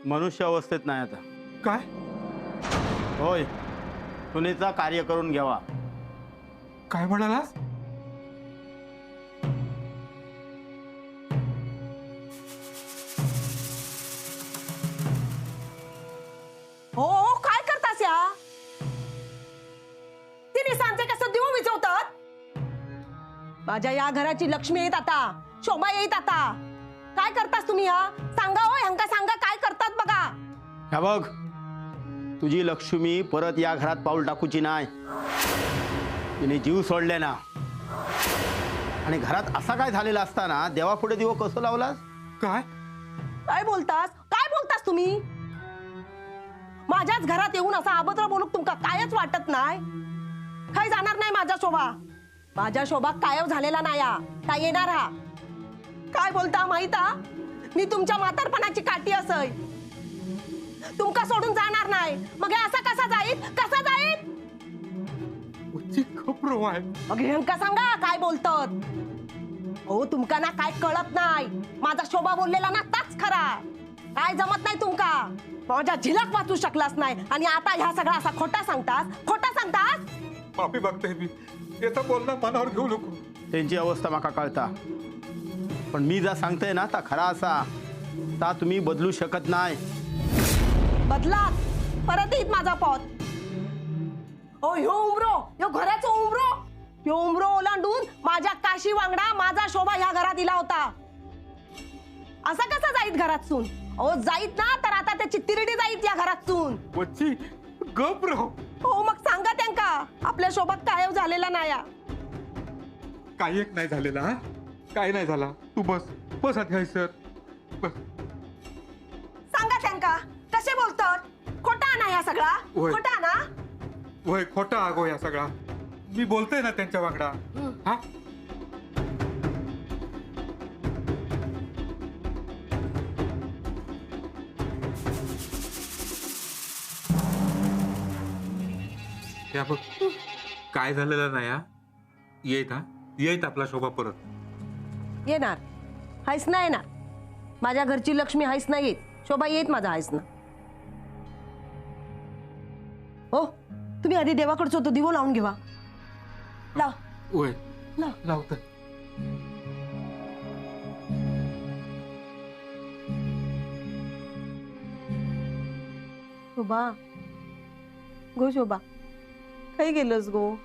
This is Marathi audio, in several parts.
मनुष्य अवस्थेत नाही आता. काय? होय, सुनेचा कार्य करून घ्यावा. काय म्हणालास? हो काय करतास या? तिने सांगते कसं देऊ विचवतात. माझ्या या घराची लक्ष्मी येत आता, शोभा येत आता. काय करतास तुम्ही हा? सांगा हो, ह्यांका सांगा काय करतात बघा. ह्या बघ, तुझी लक्ष्मी परत या घरात पाऊल टाकूची नाही. तिने जीव सोडले ना, आणि घरात असा काय झालेला असताना देवापुढे दिवो कसं लावलास? काय? काय बोलतास? काय बोलतास तुम्ही? माझ्याच घरात येऊन असा अभद्र बोलूक तुमका कायच वाटत नाही? काय जाणार नाही माझा शोभा. माझ्या शोभा कायव झालेला नाही हा. काय येणार हा? काय बोलता माहित हा? मी तुमच्या म्हातारपणाची काठी असय. तुमका सोडून जाणार नाही. मग हे असा कसा जाईल? कसा जाईल? खबरो आहे. मग ह्यांका सांगा काय बोलतात. हो तुमका ना काय कळत नाही. माझा शोभा बोललेला ना ताच खरा. काय जमत नाही तुमका. माझ्या झिलक वाचू शकलास नाही आणि आता ह्या सगळा असा खोटा सांगतास. खोटा सांगतास. माफी मागते मी. याचा बोलणं मनावर घेऊ नको. त्यांची अवस्था माका कळता, पण मी जा सांगते ना ता खरा असा ता तुम्ही बदलू शकत नाही. बदलात परत येत माझा पॉत. हो ह्यो उमरो, ह्यो घराचा उमरो, ह्यो उमरो ओलांडून माझ्या काशी वांगडा माझा शोभा ह्या घरात दिला होता. असा कसा जाईत घरातून? अहो जाईत ना तर आता त्याची तिरडी जाईत या घरातून. वच्ची गप रहो. हो मग सांगा त्यांका आपल्या शोभात कायव झालेला नाही. काही एक नाही झालेला. हा काय नाही झाला. तू बस बस आधी सर बस. सांगा त्यांका कसे बोलतात. खोटा ना या सगळा. होय. खोटा ना. वय खोटा आगो या सगळा. मी बोलतोय ना त्यांच्या वांगडा. हा या बघ काय झालेलं नाही. हा येत. हा येत आपला शोभा परत येणार. हायस ना येणार. माझ्या घरची लक्ष्मी हायस ना येत. शोभा येत माझा हायस ना. हो तुम्ही आधी देवाकडचं होतो दिवो लावून घेवा. लाव वय लाव. लावत. शोभा गो शोभा काही गेलंस गो.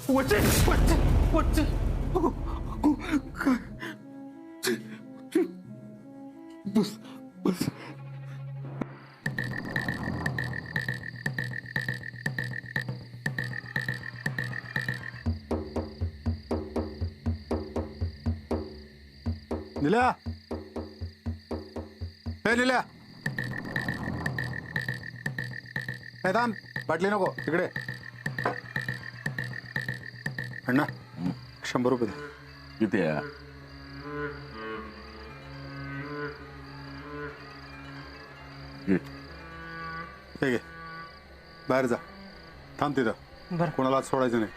वच्चे वच्चे वच्चे बस बस. निल्या, हे निल्या, हे थांब. बाटली नको तिकडे. अण्णा 100 रुपये दे. किती आहे? हे घे, बाहेर जा. थांब तिथं. कोणाला आज सोडायचं नाही.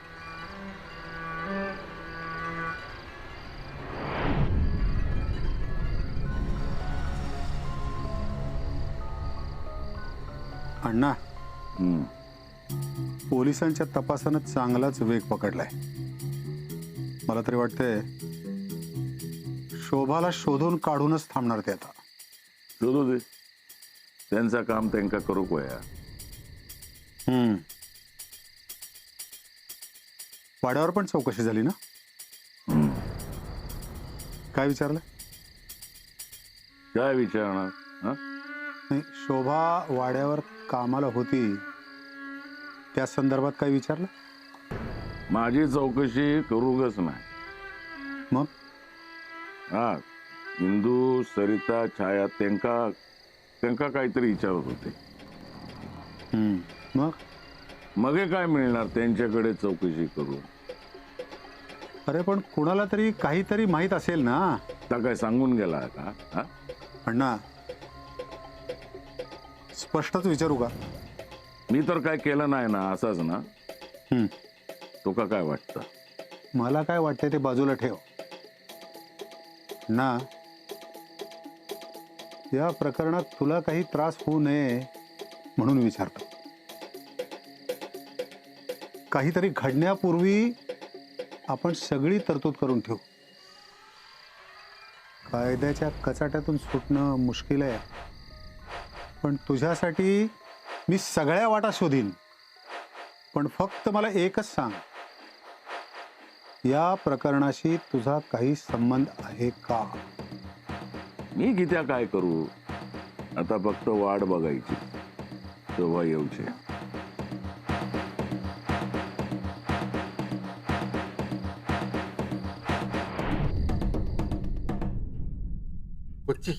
अण्णा, पोलिसांच्या तपासानं चांगलाच वेग पकडलाय. मला तरी वाटतंय शोभाला शोधून काढूनच थांबणार ते आता. शोधू दे. त्यांचं काम त्यांना करू कोया. वाड्यावर पण चौकशी झाली ना? काय विचारलं? काय विचारणार? नाही, शोभा वाड्यावर कामाला होती त्या संदर्भात काय विचारलं? माझी चौकशी करूगच नाही. मग हा इंदू, सरिता, छाया त्यांका काहीतरी विचारत होते. मग हे काय मिळणार त्यांच्याकडे चौकशी करू? अरे पण कुणाला तरी काहीतरी माहित असेल ना. आता काय सांगून गेला का? हा? अण्णा स्पष्टच विचारू का? मी तर काय केलं नाही ना. असंच ना. तुका काय वाटतं? मला काय वाटतंय ते बाजूला ठेव ना. या प्रकरणात तुला काही त्रास होऊ नये म्हणून विचारतो. काहीतरी घडण्यापूर्वी आपण सगळी तरतूद करून ठेवू. कायद्याच्या कचाट्यातून सुटणं मुश्किल आहे, पण तुझ्यासाठी मी सगळ्या वाटा शोधीन. पण फक्त मला एकच सांग, या प्रकरणाशी तुझा काही संबंध आहे का? मी कित्या काय करू? आता फक्त वाट बघायची, तेव्हा येऊचे. वच्ची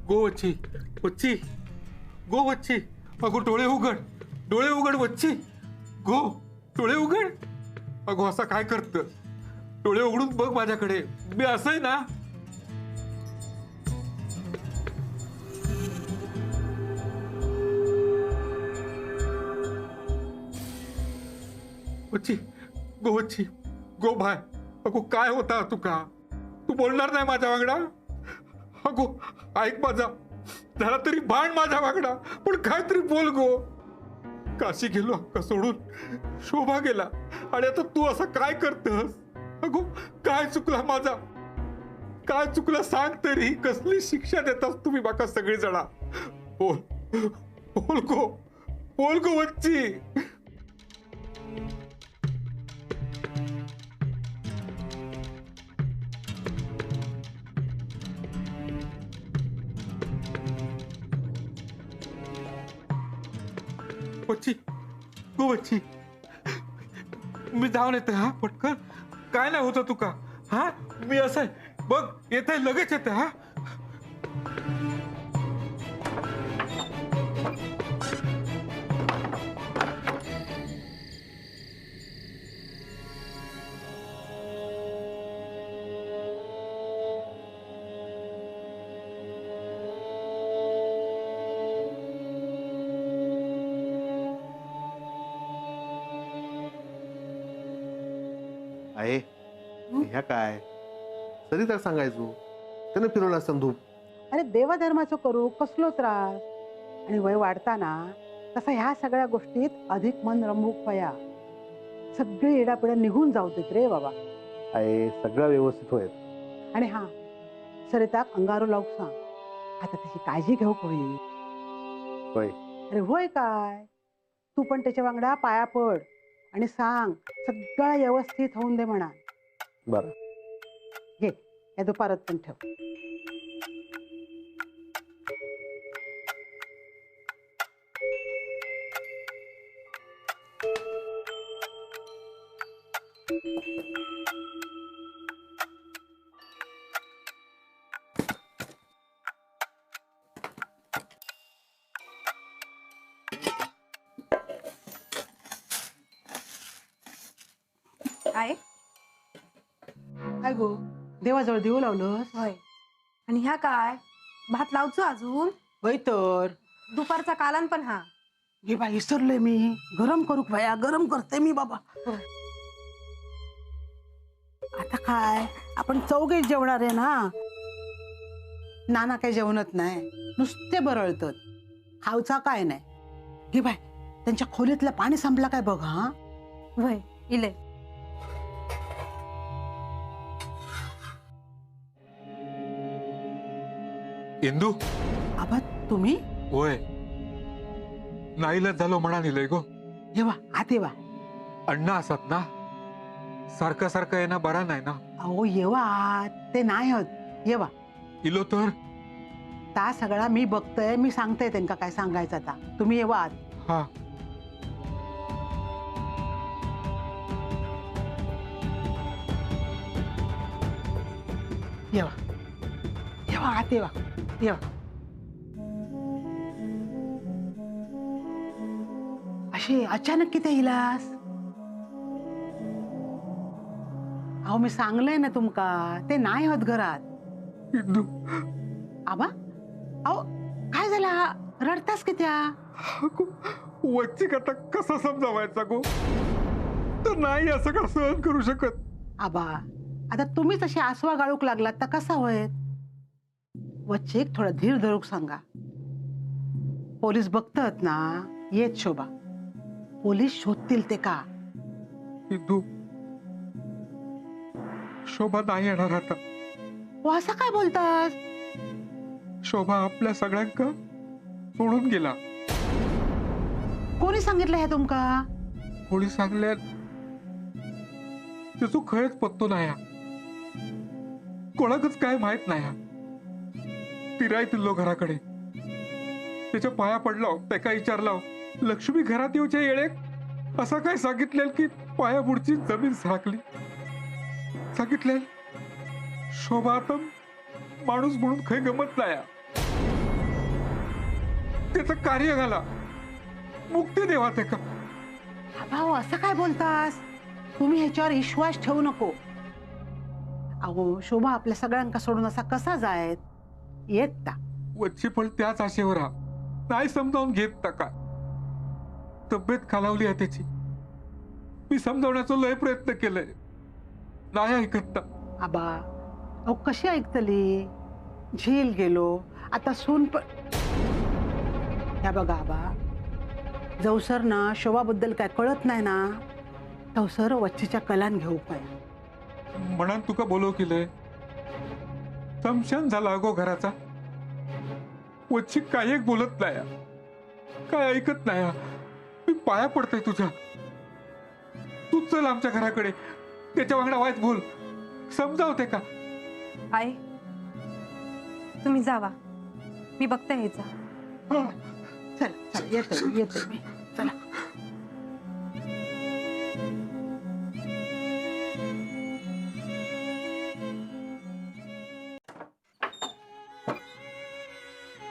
गो, वच्ची वच्ची गो, वच्ची. अगो डोळे उघड, डोळे उघड वच्ची. गो डोळे उघड. अगो असा काय करत? डोळे उघडून बघ माझ्याकडे, मी असं आहे ना. वच्ची गो, वच्ची गो भाय. अगो काय होता तुका? तू बोलणार नाही माझ्या वांगडा? अगो ऐक माझा, जरा तरी भांड माझ्या वांगडा, पण काहीतरी बोल गो. काशी गेलो हक्का सोडून, शोभा गेला, आणि आता तू असं काय करतस? अगो काय चुकला माझा? काय चुकलं सांग तरी. कसली शिक्षा देतास तुम्ही बाका सगळी जणा? बोल बोल गो, बोल गो वच्ची. वच्ची गो, वच्ची मी जाऊन येते. हा पटकन. काय नाही होतं तुका? हा मी असं आहे बघ, येते लगेच येते. हा आहे ह्या काय तरी तर सांगायचो त्यानं फिरवला संधूप. अरे देवधर्माचं करू कसलो त्रास. आणि वय वाढताना तसं ह्या सगळ्या गोष्टीत अधिक मन रमूक व्हाया. सगळे येडापिडा निघून जाऊ देत रे बाबा. आहे सगळं व्यवस्थित होईल. आणि हा सरिताक अंगारू लावूक सांग, आता त्याची काळजी घेऊ होईल. होय. अरे होय काय, तू पण त्याच्या वांगडा पाया पड आणि सांग सगळं व्यवस्थित होऊन दे म्हणा. बरं. घे या दुपारात पण ठेव. आहे काय गो, देवाजवळ देऊ लावलंस? होय. आणि ह्या काय भात लावचो अजून? होय तर. दुपारचा कालन पण हा. हे बाई विसरले मी. गरम करू भया, गरम करते मी बाबा. आता काय आपण चौघे जेवणार आहे ना. नाना काही जेवणत नाही, नुसते बरळतात. खावचा काय नाही. हे बाय त्यांच्या खोलीतलं पाणी संपला काय बघ. हा होय इले. इंदू. आबा तुम्ही? होय, नाईलाज झालो म्हणा निलय गो. येवा आत येवा. अण्णा असत ना, सारखं सारखं येणं बरा नाही ना. अहो येवा आत. ते नाही होत. येवा. इलो तर ता सगळा मी बघतोय, मी सांगते त्यांना काय सांगायचं. आता तुम्ही येवा आत. हा. येवा येवा आत येवा. येवा. अशी अचानक किती इलास? अहो मी सांगलंय ना तुमका, ते नाही होत घरात. इंदू. आबा अहो काय झाला, रडतास कित्या? वच्ची कथा कसं समजावायचा गो? तर नाही असं का सहन करू शकत. आबा आता तुम्ही तशी आसवा गाळूक लागलात तर कसा होय. वच्चे एक थोडा धीर धरूक सांगा. पोलीस बघतात ना. येत शोभा, पोलीस शोधतील ते का. इंदू, शोभा नाही येणार आता. हो असं काय बोलतास. शोभा आपल्या सगळ्यांका सोडून गेला. कोणी सांगितलं हे तुमका. कोणी सांगल्या त्याचो खरंच पत्तो नाही. कोणाकच काय माहित नाही. तिराय तिल्लो घराकडे त्याच्या पाया पडलो. त्याका विचारला लक्ष्मी घरात येऊच्या येळेक असं काय सांगितले की पाया पुढची जमीन साकली. सांगितले शोभा आता माणूस म्हणून खै गमत नाही. त्याचं कार्य घाला, मुक्ती देवा त्याका. भाऊ असं काय बोलतास. तुम्ही ह्याच्यावर विश्वास ठेवू नको. अहो शोभा आपल्या सगळ्यांका सोडून असा कसा जायत. येत ता वच्ची पण त्याच आशेवर हा. नाही समजावून घेत ता काय. तब्येत खालावली आहे त्याची. मी समजावण्याचा लय प्रयत्न केलाय, नाही ऐकत ता. आबा अहो कशी ऐकतली. झील गेलो आता सून पण. या बघा आबा, जवसर ना शोभाबद्दल काय कळत नाही ना तवसर वच्चीच्या कलान घेऊ पाय. म्हणून तुका बोलव केलंय. समशान झाला अगो घराचा. वच्ची काय एक बोलत नाही, काय ऐकत नाही. मी पाया पडतोय तुझ्या. तू चल आमच्या घराकडे, त्याच्या वांगडा वाईट बोल, समजावते का. आई तुम्ही जावा, मी बघते ह्याचा. हा. चल चल येते मी. चला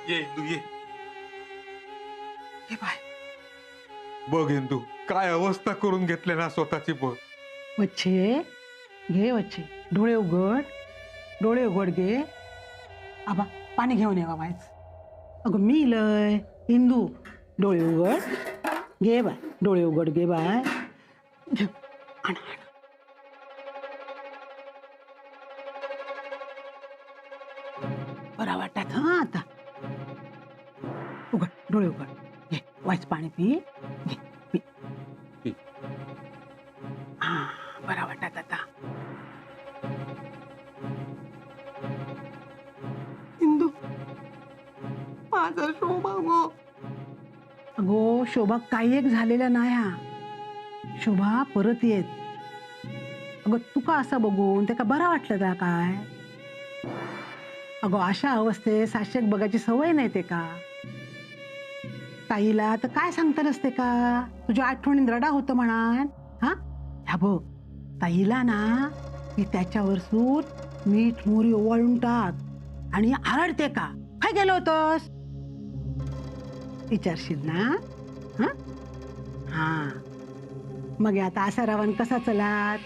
ये इंदू ये. हे बाय. बघ इंदू, काय अवस्था करून घेतले ना स्वतःची. बघ वच्छे घे वच्छे. डोळे उघड, डोळे उघड घे. आबा पाणी घेऊन ये बाबाच. अगं मी लय. इंदू डोळे उघड घे बाय. डोळे उघड घे बाय. घे. आण, आण. बरा वाटत हा आता. उघड डोळे उघड घे. वाच पाणी पी. घे पी. पी. हा बरा वाटत आता. इंदू माझा शोभा गो. अगो शोभा काही एक झालेला नाही हा. शोभा परत येत. अगं तुका असं बघून त्याका बरा वाटलं का काय. अगो अशा अवस्थेत साक्षेक बघायची सवय नाही ते का. ताईला तर काय सांगता नसते का. तुझ्या आठवणीत रडा होतं म्हणा. हा ह्या बघ ताईला ना की त्याच्यावर सूट मीठ मोहरी ओवाळून टाक आणि आरडते का. काय गेलो होतस विचारशील ना. हा हा मग आता असा रवान कसा चलात,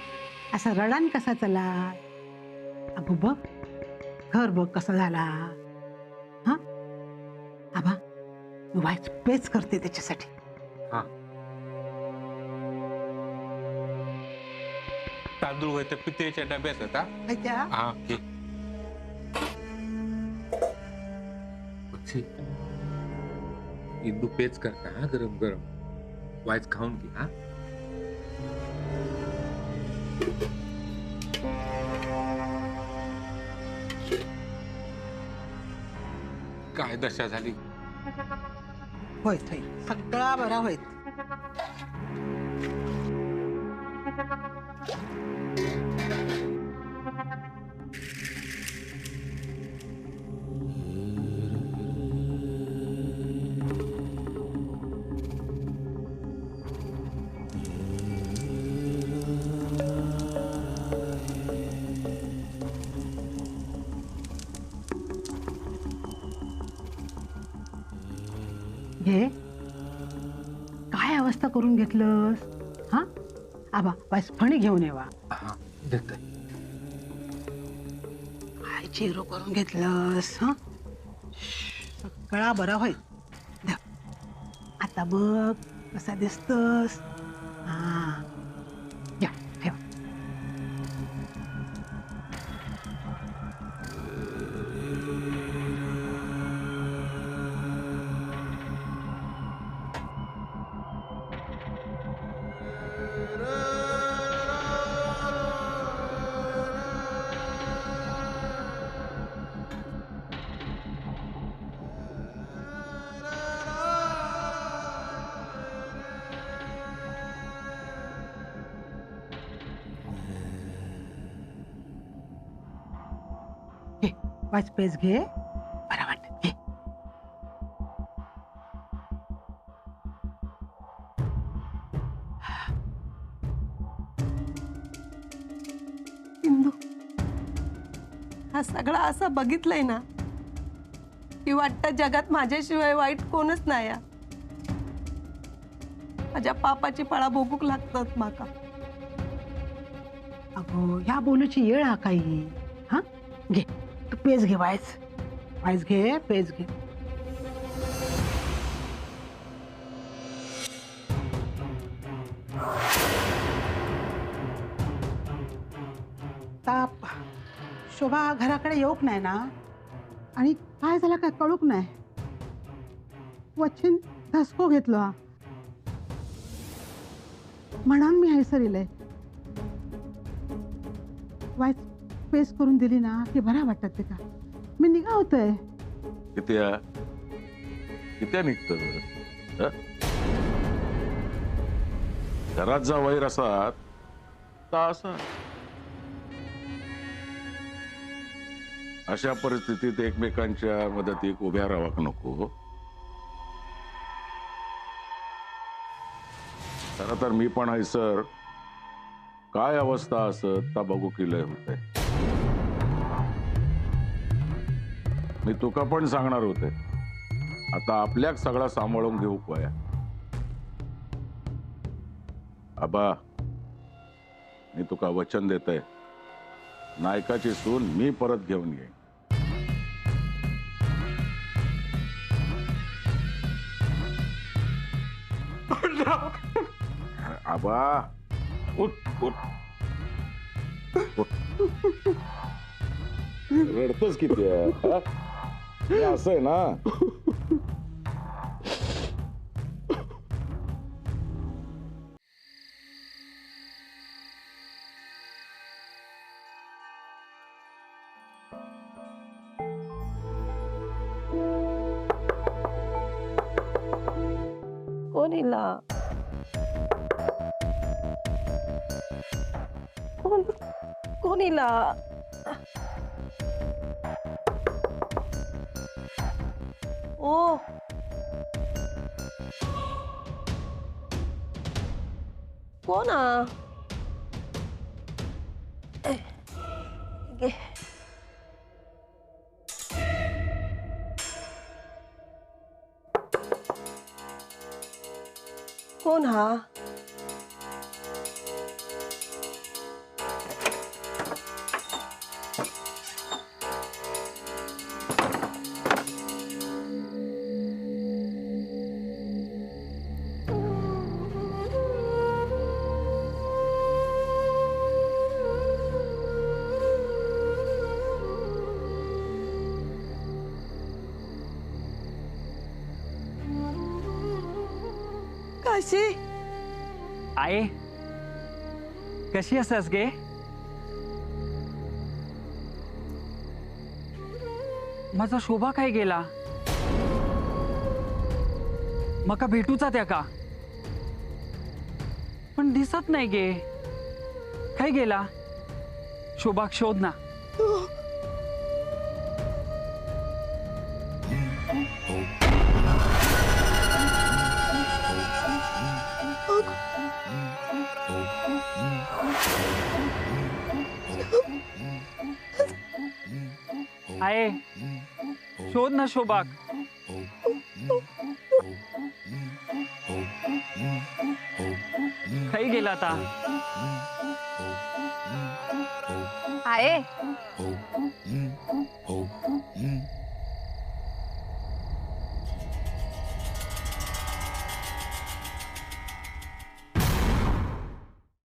असा रडान कसा चलात. अगो बघ घर बघ कसा झाला. हा आबा वाईच पेच करते त्याच्यासाठी. हा तांदूळ होते पितेच्या डब्यात होता. माहित्या? हा घे. इंदू पेच करता हा गरम गरम. वाईच खाऊन घे. हा काय दशा झाली. होय सगळा बरा होय. घे. काय अवस्था करून घेतलंस. हा आबा वाईस फणी घेऊन येवा. काय चिरो करून घेतलंस. हा सगळा बरा होईल. आता बघ कसा दिसतस. हा वाच पेज घे, बरं वाटत घे. इंदू, हा सगळा असा बघितलंय ना की वाटतं जगात माझ्याशिवाय वाईट कोणच नाही आहे. माझ्या पापाची पळा भोगूक लागतात माका. अगो ह्या बोलूची येळ हा काही. हा घे, तू पेज घे, वाच वाच घे, पेज घे. ताप शोभा घराकडे येऊक नाही ना, आणि काय झालं काय कळूक नाही. वचन धसको घेतलो हा, म्हणून मी हैसरिलंय. वाईट पेस करून दिली ना की बरा वाटत ते का. मी निघा होतंय. कित्या कित्या निघत घरात जा वैर असात ता असा. अशा परिस्थितीत एकमेकांच्या मदतीक उभ्या राहावं नको. खरं तर मी पण हैसर काय अवस्था असत ता बघू केलंय होते. मी तुका पण सांगणार होते, आता आपल्याक सगळा सांभाळून घेऊ पया. आबा, मी तुका वचन देतय, नायकाची सून मी परत घेऊन येईन. आबा उठ उठ उठ. रडतोस किती असं आहे ना. कोण इला? कोण इला? ओ कोण आ? कोण हा? काशी, आई कशी असस गे? माझा शोभा काय गेला? मका भेटूचा त्या का? पण दिसत नाही गे. काय गेला? शोभाक शोध ना. आहे शोध ना शोभाक. काही गेला आता. आहे